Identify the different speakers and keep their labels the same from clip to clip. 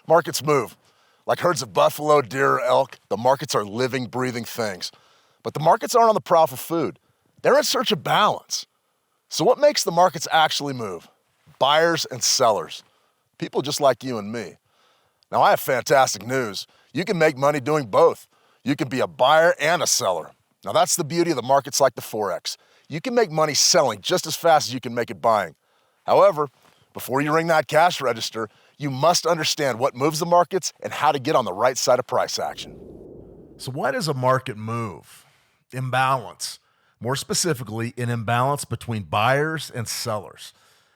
Speaker 1: Markets move. Like herds of buffalo, deer, or elk, the markets are living, breathing things. But the markets aren't on the prowl for food. They're in search of balance. So what makes the markets actually move? Buyers and sellers. People just like you and me. Now I have fantastic news. You can make money doing both. You can be a buyer and a seller. Now that's the beauty of the markets like the Forex. You can make money selling just as fast as you can make it buying. However, before you ring that cash register, you must understand what moves the markets and how to get on the right side of price action.
Speaker 2: So why does a market move? Imbalance. More specifically, an imbalance between buyers and sellers.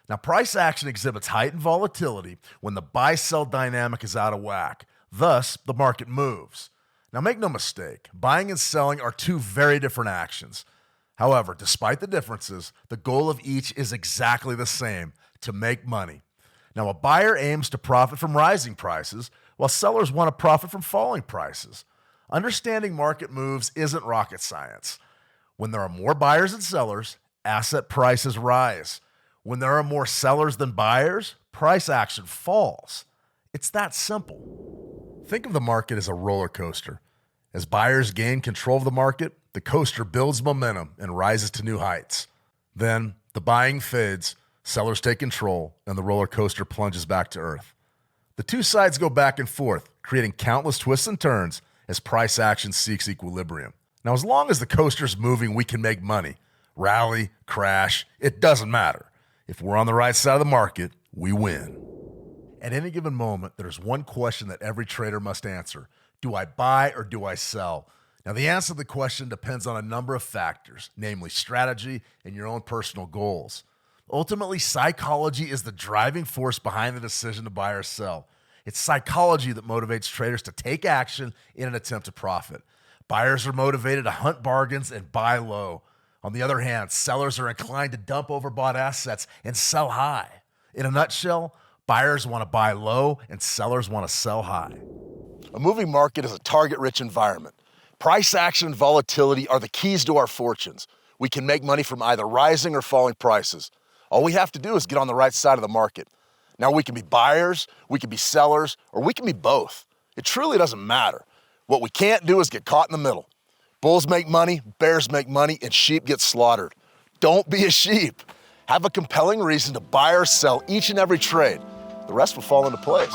Speaker 2: Now, price action exhibits heightened volatility when the buy-sell dynamic is out of whack. Thus, the market moves. Now, make no mistake, buying and selling are two very different actions. However, despite the differences, the goal of each is exactly the same: to make money. Now, a buyer aims to profit from rising prices, while sellers want to profit from falling prices. Understanding market moves isn't rocket science. When there are more buyers than sellers, asset prices rise. When there are more sellers than buyers, price action falls. It's that simple. Think of the market as a roller coaster. As buyers gain control of the market, the coaster builds momentum and rises to new heights. Then, the buying fades, sellers take control, and the roller coaster plunges back to earth. The two sides go back and forth, creating countless twists and turns as price action seeks equilibrium. Now, as long as the coaster's moving, we can make money. Rally, crash, it doesn't matter. If we're on the right side of the market, we win. At any given moment, there's one question that every trader must answer. Do I buy or do I sell? Now, the answer to the question depends on a number of factors, namely strategy and your own personal goals. Ultimately, psychology is the driving force behind the decision to buy or sell. It's psychology that motivates traders to take action in an attempt to profit. Buyers are motivated to hunt bargains and buy low. On the other hand, sellers are inclined to dump overbought assets and sell high. In a nutshell, buyers want to buy low and sellers want to sell high.
Speaker 1: A moving market is a target-rich environment. Price action and volatility are the keys to our fortunes. We can make money from either rising or falling prices. All we have to do is get on the right side of the market. Now, we can be buyers, we can be sellers, or we can be both. It truly doesn't matter. What we can't do is get caught in the middle. Bulls make money, bears make money, and sheep get slaughtered. Don't be a sheep. Have a compelling reason to buy or sell each and every trade. The rest will fall into place.